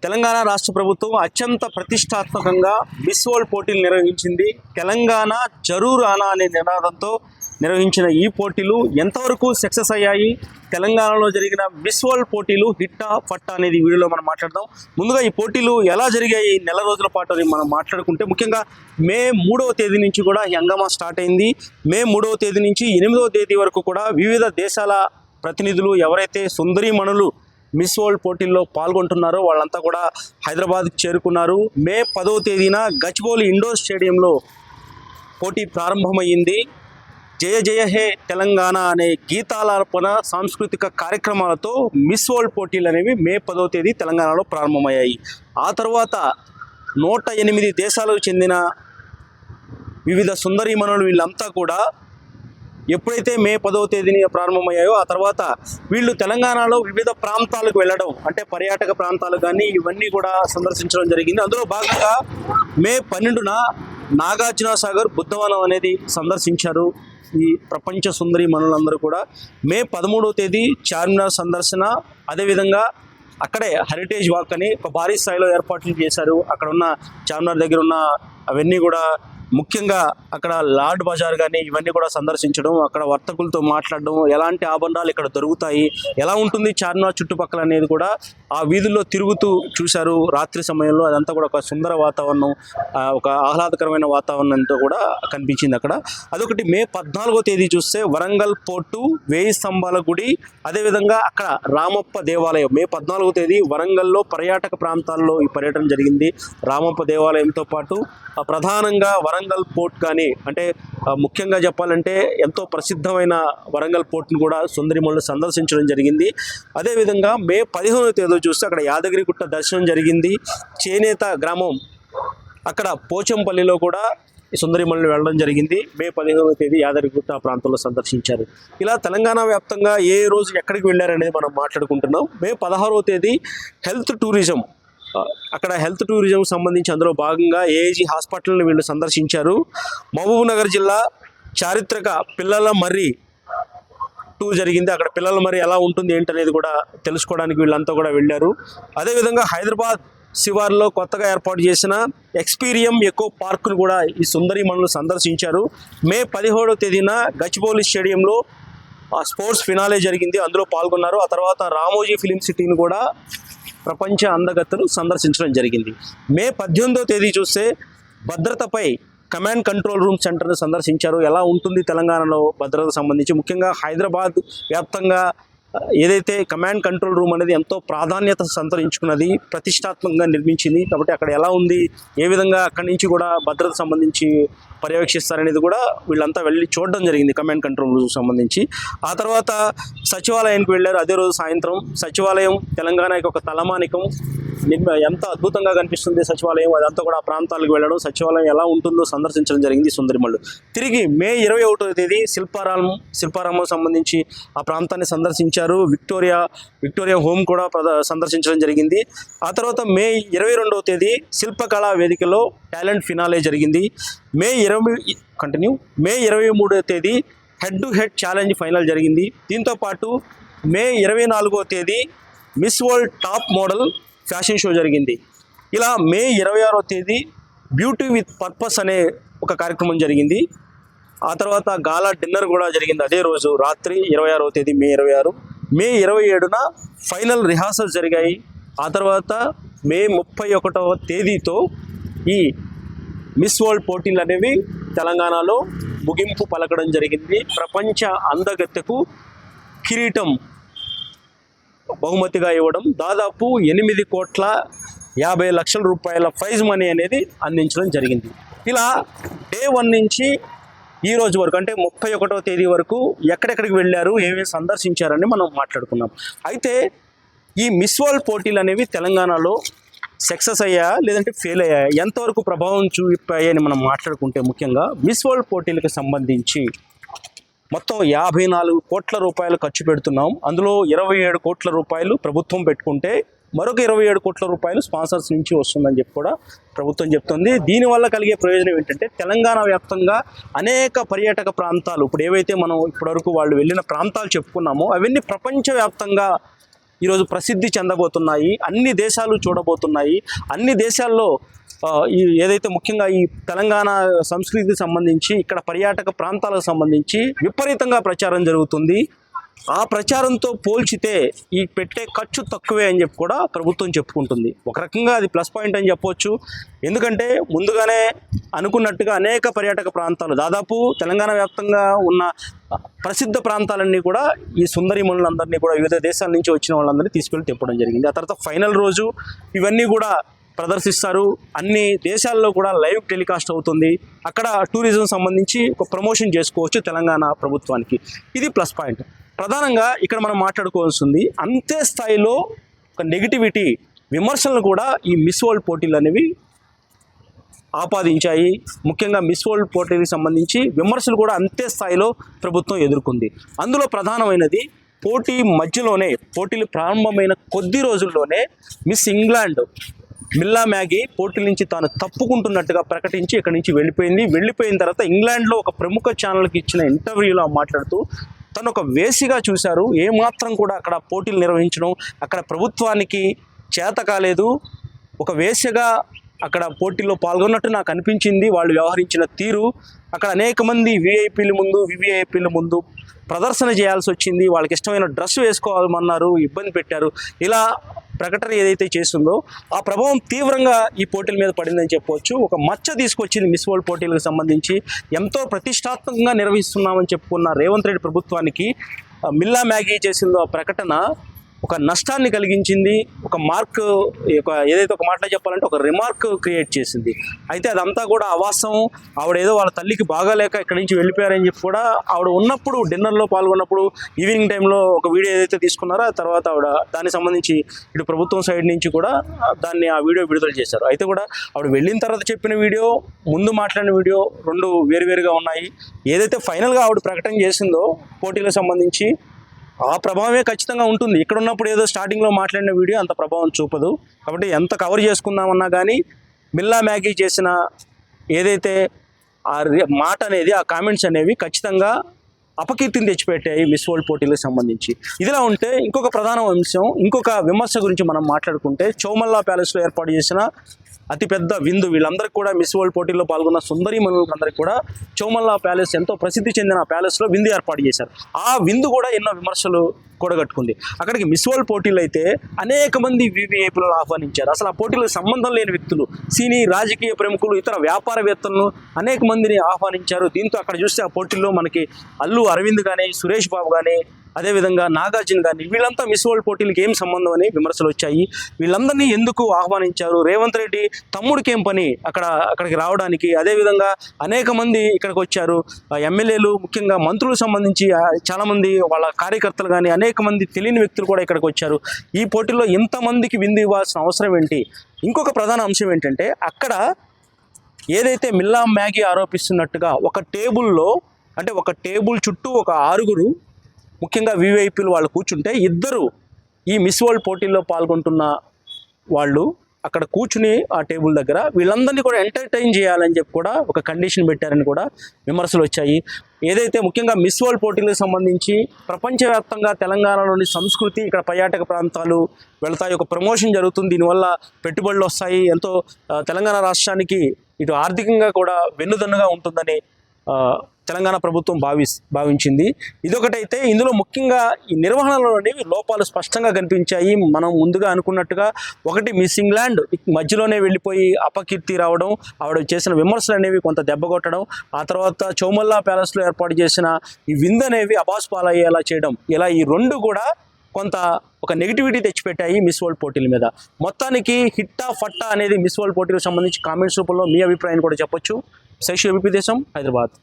తెలంగాణ రాష్ట్ర ప్రభుత్వం అత్యంత ప్రతిష్టాత్మకంగా మిస్ వరల్డ్ పోటీలు నిర్వహించింది. తెలంగాణ జరూర్ ఆనా అనే నినాదంతో నిర్వహించిన ఈ పోటీలు ఎంతవరకు సక్సెస్ అయ్యాయి, తెలంగాణలో జరిగిన మిస్ వరల్డ్ పోటీలు హిట్టా పట్టా అనేది వీడియోలో మనం మాట్లాడదాం. ముందుగా ఈ పోటీలు ఎలా జరిగాయి, నెల రోజుల పాటు అని మనం మాట్లాడుకుంటే ముఖ్యంగా మే 3వ తేదీ నుంచి కూడా ఈ హంగామా స్టార్ట్ అయింది. మే 3వ తేదీ నుంచి 8వ తేదీ వరకు కూడా వివిధ దేశాల ప్రతినిధులు ఎవరైతే సుందరీమణులు మిస్ వరల్డ్ పోటీల్లో పాల్గొంటున్నారో వాళ్ళంతా కూడా హైదరాబాద్కి చేరుకున్నారు. మే 10వ తేదీన గచ్చిబౌలి ఇండోర్ స్టేడియంలో పోటీ ప్రారంభమైంది. జయ జయ హే తెలంగాణ అనే గీతాలార్పణ సాంస్కృతిక కార్యక్రమాలతో మిస్ వరల్డ్ పోటీలు అనేవి మే 10వ తేదీ తెలంగాణలో ప్రారంభమయ్యాయి. ఆ తర్వాత 108 దేశాలకు చెందిన వివిధ సుందరీమణులు వీళ్ళంతా కూడా ఎప్పుడైతే మే 10వ తేదీని ప్రారంభమయ్యాయో ఆ తర్వాత వీళ్ళు తెలంగాణలో వివిధ ప్రాంతాలకు వెళ్ళడం, అంటే పర్యాటక ప్రాంతాలు కానీ ఇవన్నీ కూడా సందర్శించడం జరిగింది. అందులో భాగంగా మే 12న నాగార్జున సాగర్ బుద్ధవనం అనేది సందర్శించారు ఈ ప్రపంచ సుందరి మనులందరూ కూడా. మే 13వ తేదీ చార్మినార్ సందర్శన, అదేవిధంగా అక్కడే హెరిటేజ్ వాక్ అని ఒక భారీ స్థాయిలో ఏర్పాట్లు చేశారు. అక్కడ ఉన్న చార్మినార్ దగ్గర ఉన్న అవన్నీ కూడా ముఖ్యంగా అక్కడ లార్డ్ బజార్ కానీ ఇవన్నీ కూడా సందర్శించడం, అక్కడ వర్తకులతో మాట్లాడడం, ఎలాంటి ఆభరణాలు ఇక్కడ దొరుకుతాయి, ఎలా ఉంటుంది చార్మినార్ చుట్టుపక్కల అనేది కూడా ఆ వీధుల్లో తిరుగుతూ చూశారు రాత్రి సమయంలో. అదంతా కూడా ఒక సుందర వాతావరణం, ఒక ఆహ్లాదకరమైన వాతావరణంతో కూడా కనిపించింది అక్కడ. అదొకటి. మే 14వ తేదీ చూస్తే వరంగల్ పోర్టు, 1000 స్తంభాల గుడి, అదేవిధంగా అక్కడ రామప్ప దేవాలయం. మే 14వ తేదీ వరంగల్లో పర్యాటక ప్రాంతాల్లో ఈ పర్యటన జరిగింది. రామప్ప దేవాలయంతో పాటు ప్రధానంగా వరంగల్ పోర్ట్ కానీ, అంటే ముఖ్యంగా చెప్పాలంటే ఎంతో ప్రసిద్ధమైన వరంగల్ పోర్ట్ను కూడా సుందరిమణులు సందర్శించడం జరిగింది. అదేవిధంగా మే 15వ తేదీ చూస్తే అక్కడ యాదగిరిగుట్ట దర్శనం జరిగింది. చేనేత గ్రామం అక్కడ పోచంపల్లిలో కూడా సుందరిమణులు వెళ్ళడం జరిగింది. మే 15వ తేదీ యాదగిరిగుట్ట ప్రాంతంలో సందర్శించారు. ఇలా తెలంగాణ వ్యాప్తంగా ఏ రోజు ఎక్కడికి వెళ్ళారనేది మనం మాట్లాడుకుంటున్నాం. మే 16వ తేదీ హెల్త్ టూరిజం, అక్కడ హెల్త్ టూరిజం సంబంధించి అందులో భాగంగా ఏఏజీ హాస్పిటల్ని వీళ్ళు సందర్శించారు. మహబూబ్నగర్ జిల్లా చారిత్రక పిల్లల మర్రి టూర్ జరిగింది. అక్కడ పిల్లల మర్రి ఎలా ఉంటుంది ఏంటనేది కూడా తెలుసుకోవడానికి వీళ్ళంతా కూడా వెళ్ళారు. అదేవిధంగా హైదరాబాద్ శివార్లో కొత్తగా ఏర్పాటు చేసిన ఎక్స్పీరియం ఎకో పార్కును కూడా ఈ సుందరీమణులు సందర్శించారు. మే 17వ తేదీన గచ్చిబౌలి స్టేడియంలో స్పోర్ట్స్ ఫినాలే జరిగింది, అందులో పాల్గొన్నారు. ఆ తర్వాత రామోజీ ఫిలిం సిటీని కూడా ప్రపంచ అందగత్తెలు సందర్శించడం జరిగింది. మే 18వ తేదీ చూస్తే భద్రతపై కమాండ్ కంట్రోల్ రూమ్ సెంటర్ని సందర్శించారు. ఎలా ఉంటుంది తెలంగాణలో భద్రతకు సంబంధించి, ముఖ్యంగా హైదరాబాద్ వ్యాప్తంగా ఏదైతే కమాండ్ కంట్రోల్ రూమ్ అనేది ఎంతో ప్రాధాన్యత సంతరించుకున్నది, ప్రతిష్టాత్మకంగా నిర్మించింది. కాబట్టి అక్కడ ఎలా ఉంది, ఏ విధంగా అక్కడి నుంచి కూడా భద్రత సంబంధించి పర్యవేక్షిస్తారనేది కూడా వీళ్ళంతా వెళ్ళి చూడడం జరిగింది కమాండ్ కంట్రోల్ రూమ్ సంబంధించి. ఆ తర్వాత సచివాలయానికి వెళ్ళారు. అదే రోజు సాయంత్రం సచివాలయం తెలంగాణకి ఒక తలమానికం, ఎంత అద్భుతంగా కనిపిస్తుంది సచివాలయం. అదంతా కూడా ఆ ప్రాంతాలకు వెళ్ళడం, సచివాలయం ఎలా ఉంటుందో సందర్శించడం జరిగింది సుందరిమణులు. తిరిగి మే 21వ తేదీ శిల్పారామం సంబంధించి ఆ ప్రాంతాన్ని సందర్శించారు. విక్టోరియా హోమ్ కూడా సందర్శించడం జరిగింది. ఆ తర్వాత మే 22వ తేదీ శిల్పకళా వేదికలో టాలెంట్ ఫినాలే జరిగింది. మే 23వ తేదీ head to head challenge final జరిగింది. దీంతో పాటు మే 24వ తేదీ miss world top model fashion show జరిగింది. ఇలా మే 26వ తేదీ బ్యూటీ విత్ పర్పస్ అనే ఒక కార్యక్రమం జరిగింది. ఆ తర్వాత గాలా డిన్నర్ కూడా జరిగింది అదే రోజు రాత్రి 26వ తేదీ మే 26. మే 27న ఫైనల్ రిహార్సల్స్ జరిగాయి. ఆ తర్వాత మే 31వ తేదీతో ఈ మిస్ వరల్డ్ పోటీలు అనేవి తెలంగాణలో ముగింపు పలకడం జరిగింది. ప్రపంచ అందగత్తెకు కిరీటం బహుమతిగా ఇవ్వడం, దాదాపు 8,50,00,000 రూపాయల ప్రైజ్ మనీ అనేది అందించడం జరిగింది. ఇలా డే 1 నుంచి ఈ రోజు వరకు, అంటే 31వ తేదీ వరకు ఎక్కడెక్కడికి వెళ్ళారు, ఏమేమి సందర్శించారని మనం మాట్లాడుకున్నాం. అయితే ఈ మిస్ వరల్డ్ పోటీలు అనేవి తెలంగాణలో సక్సెస్ అయ్యా లేదంటే ఫెయిల్ అయ్యా, ఎంతవరకు ప్రభావం చూపాయని మనం మాట్లాడుకుంటే ముఖ్యంగా మిస్ వరల్డ్ పోటీలకు సంబంధించి మొత్తం 54 కోట్ల రూపాయలు ఖర్చు పెడుతున్నాం. అందులో 27 కోట్ల రూపాయలు ప్రభుత్వం పెట్టుకుంటే మరొక 27 కోట్ల రూపాయలు స్పాన్సర్స్ నుంచి వస్తుందని చెప్పి కూడా ప్రభుత్వం చెప్తుంది. దీనివల్ల కలిగే ప్రయోజనం ఏంటంటే తెలంగాణ వ్యాప్తంగా అనేక పర్యాటక ప్రాంతాలు, ఇప్పుడు ఏవైతే మనం ఇప్పటివరకు వాళ్ళు వెళ్ళిన ప్రాంతాలు చెప్పుకున్నామో అవన్నీ ప్రపంచవ్యాప్తంగా ఈరోజు ప్రసిద్ధి చెందబోతున్నాయి. అన్ని దేశాలు చూడబోతున్నాయి. అన్ని దేశాల్లో ఈ ఏదైతే ముఖ్యంగా ఈ తెలంగాణ సంస్కృతికి సంబంధించి ఇక్కడ పర్యాటక ప్రాంతాలకు సంబంధించి విపరీతంగా ప్రచారం జరుగుతుంది. ఆ ప్రచారంతో పోల్చితే ఈ పెట్టే ఖర్చు తక్కువే అని చెప్పి కూడా ప్రభుత్వం చెప్పుకుంటుంది. ఒక రకంగా అది ప్లస్ పాయింట్ అని చెప్పొచ్చు. ఎందుకంటే ముందుగానే అనుకున్నట్టుగా అనేక పర్యాటక ప్రాంతాలు దాదాపు తెలంగాణ వ్యాప్తంగా ఉన్న ప్రసిద్ధ ప్రాంతాలన్నీ కూడా ఈ సుందరీమణులందరినీ కూడా వివిధ దేశాల నుంచి వచ్చిన వాళ్ళందరినీ తీసుకెళ్ళి తిప్పడం జరిగింది. ఆ తర్వాత ఫైనల్ రోజు ఇవన్నీ కూడా ప్రదర్శిస్తారు. అన్ని దేశాల్లో కూడా లైవ్ టెలికాస్ట్ అవుతుంది. అక్కడ టూరిజం సంబంధించి ఒక ప్రమోషన్ చేసుకోవచ్చు తెలంగాణ ప్రభుత్వానికి. ఇది ప్లస్ పాయింట్. ప్రధానంగా ఇక్కడ మనం మాట్లాడుకోవాల్సింది అంతే స్థాయిలో ఒక నెగిటివిటీ విమర్శలను కూడా ఈ మిస్ వరల్డ్ పోటీలు అనేవి ఆపాదించాయి. ముఖ్యంగా మిస్ వరల్డ్ పోటీలకు సంబంధించి విమర్శలు కూడా అంతే స్థాయిలో ప్రభుత్వం ఎదుర్కొంది. అందులో ప్రధానమైనది పోటీ మధ్యలోనే పోటీలు ప్రారంభమైన కొద్ది రోజుల్లోనే మిస్ ఇంగ్లాండ్ మిల్లా మ్యాగీ పోటీల నుంచి తాను తప్పుకుంటున్నట్టుగా ప్రకటించి ఇక్కడి నుంచి వెళ్ళిపోయింది. వెళ్ళిపోయిన తర్వాత ఇంగ్లాండ్లో ఒక ప్రముఖ ఛానల్కి ఇచ్చిన ఇంటర్వ్యూలో మాట్లాడుతూ తను ఒక వేసిగా చూశారు. ఏమాత్రం కూడా అక్కడ పోటీలు నిర్వహించడం అక్కడ ప్రభుత్వానికి చేత కాలేదు. ఒక వేసిగా అక్కడ పోటీల్లో పాల్గొన్నట్టు నాకు అనిపించింది వాళ్ళు వ్యవహరించిన తీరు. అక్కడ అనేక మంది వివిఐపీల ముందు ప్రదర్శన చేయాల్సి వచ్చింది. వాళ్ళకి ఇష్టమైన డ్రెస్ వేసుకోవాలన్నారు, ఇబ్బంది పెట్టారు. ఇలా ప్రకటన ఏదైతే చేస్తుందో ఆ ప్రభావం తీవ్రంగా ఈ పోటీల మీద పడిందని చెప్పవచ్చు. ఒక మచ్చ తీసుకొచ్చింది మిస్ వరల్డ్ పోటీలకు సంబంధించి. ఎంతో ప్రతిష్టాత్మకంగా నిర్వహిస్తున్నామని చెప్పుకున్న రేవంత్ రెడ్డి ప్రభుత్వానికి మిల్లా మ్యాగీ చేసిందో ఆ ప్రకటన ఒక నష్టాన్ని కలిగించింది. ఒక మార్క్ ఏదైతే ఒక మాటలో చెప్పాలంటే ఒక రిమార్క్ క్రియేట్ చేసింది. అయితే అదంతా కూడా అవాస్తవం. ఆవిడ ఏదో వాళ్ళ తల్లికి బాగాలేక ఇక్కడి నుంచి వెళ్ళిపోయారని చెప్పి కూడా ఆవిడ ఉన్నప్పుడు డిన్నర్లో పాల్గొన్నప్పుడు ఈవినింగ్ టైంలో ఒక వీడియో ఏదైతే తీసుకున్నారో ఆ తర్వాత ఆవిడ దానికి సంబంధించి ఇటు ప్రభుత్వం సైడ్ నుంచి కూడా ఆ వీడియో విడుదల చేశారు. అయితే కూడా ఆవిడ వెళ్ళిన తర్వాత చెప్పిన వీడియో, ముందు మాట్లాడిన వీడియో రెండు వేరువేరుగా ఉన్నాయి. ఏదైతే ఫైనల్గా ఆవిడ ప్రకటన చేసిందో పోటీలకు సంబంధించి ఆ ప్రభావమే ఖచ్చితంగా ఉంటుంది. ఇక్కడ ఉన్నప్పుడు ఏదో స్టార్టింగ్లో మాట్లాడిన వీడియో అంత ప్రభావం చూపదు. కాబట్టి ఎంత కవర్ చేసుకుందామన్నా కానీ మిల్లా మ్యాగీ చేసిన ఏదైతే ఆ మాట అనేది, ఆ కామెంట్స్ అనేవి ఖచ్చితంగా అపకీర్తిని తెచ్చిపెట్టాయి మిస్ వరల్డ్ పోటీలకు సంబంధించి. ఇదిలా ఉంటే ఇంకొక ప్రధాన అంశం, ఇంకొక విమర్శ గురించి మనం మాట్లాడుకుంటే చౌమల్లా ప్యాలెస్లో ఏర్పాటు చేసిన అతిపెద్ద విందు, వీళ్ళందరికీ కూడా మిస్ వరల్డ్ పోటీల్లో పాల్గొన్న సుందరీమణులందరికీ కూడా చౌమల్లా ప్యాలెస్ ఎంతో ప్రసిద్ధి చెందిన ప్యాలెస్లో విందు ఏర్పాటు చేశారు. ఆ విందు కూడా ఎన్నో విమర్శలు కూడగట్టుకుంది. అక్కడికి మిస్ వరల్డ్ పోటీలు అయితే అనేక మంది వివిఐపీలను ఆహ్వానించారు. అసలు ఆ పోటీలకు సంబంధం లేని వ్యక్తులు, సినీ రాజకీయ ప్రముఖులు, ఇతర వ్యాపారవేత్తలను అనేక మందిని ఆహ్వానించారు. దీంతో అక్కడ చూస్తే ఆ పోటీల్లో మనకి అల్లు అరవింద్ కానీ, సురేష్ బాబు కానీ, అదేవిధంగా నాగార్జున కానీ వీళ్ళంతా మిస్ వరల్డ్ పోటీలకి ఏం సంబంధం అని విమర్శలు వచ్చాయి. వీళ్ళందరినీ ఎందుకు ఆహ్వానించారు? రేవంత్ రెడ్డి తమ్ముడికేం పని అక్కడికి రావడానికి? అదేవిధంగా అనేక మంది ఇక్కడికి వచ్చారు. ఎమ్మెల్యేలు, ముఖ్యంగా మంత్రులకు సంబంధించి చాలామంది వాళ్ళ కార్యకర్తలు కానీ అనేక మంది తెలియని వ్యక్తులు కూడా ఇక్కడికి వచ్చారు. ఈ పోటీల్లో ఇంతమందికి విందు ఇవ్వాల్సిన అవసరం ఏంటి? ఇంకొక ప్రధాన అంశం ఏంటంటే అక్కడ ఏదైతే మిల్లా మ్యాగీ ఆరోపిస్తున్నట్టుగా ఒక టేబుల్లో, అంటే ఒక టేబుల్ చుట్టూ ఒక 6 ముఖ్యంగా వివిఐపీలు వాళ్ళు కూర్చుంటే ఇద్దరు ఈ మిస్ వరల్డ్ పోటీల్లో పాల్గొంటున్న వాళ్ళు అక్కడ కూర్చుని ఆ టేబుల్ దగ్గర వీళ్ళందరినీ కూడా ఎంటర్టైన్ చేయాలని చెప్పి కూడా ఒక కండిషన్ పెట్టారని కూడా విమర్శలు వచ్చాయి. ఏదైతే ముఖ్యంగా మిస్ వరల్డ్ పోటీలకు సంబంధించి ప్రపంచవ్యాప్తంగా తెలంగాణలోని సంస్కృతి, ఇక్కడ పర్యాటక ప్రాంతాలు వెళతాయి, ఒక ప్రమోషన్ జరుగుతుంది, దీనివల్ల పెట్టుబడులు వస్తాయి, ఎంతో తెలంగాణ రాష్ట్రానికి ఇటు ఆర్థికంగా కూడా వెన్నుదన్నుగా ఉంటుందని తెలంగాణ ప్రభుత్వం భావించింది. ఇదొకటైతే ఇందులో ముఖ్యంగా ఈ నిర్వహణలోని లోపాలు స్పష్టంగా కనిపించాయి. మనం ముందుగా అనుకున్నట్టుగా ఒకటి మిస్ ఇంగ్లాండ్ మధ్యలోనే వెళ్ళిపోయి అపకీర్తి రావడం, ఆవిడ చేసిన విమర్శలు అనేవి కొంత దెబ్బ కొట్టడం, ఆ తర్వాత చౌమల్లా ప్యాలెస్లో ఏర్పాటు చేసిన ఈ విందు అనేవి అబాస్పాలయ్యేలా చేయడం, ఇలా ఈ రెండు కూడా కొంత ఒక నెగిటివిటీ తెచ్చిపెట్టాయి మిస్ వరల్డ్ పోటీల మీద. మొత్తానికి హిట్టా ఫట్టా అనేది మిస్ వరల్డ్ పోటీలకు సంబంధించి కామెంట్స్ రూపంలో మీ అభిప్రాయాన్ని కూడా చెప్పొచ్చు. శశి ఏబీపీ దేశం, హైదరాబాద్.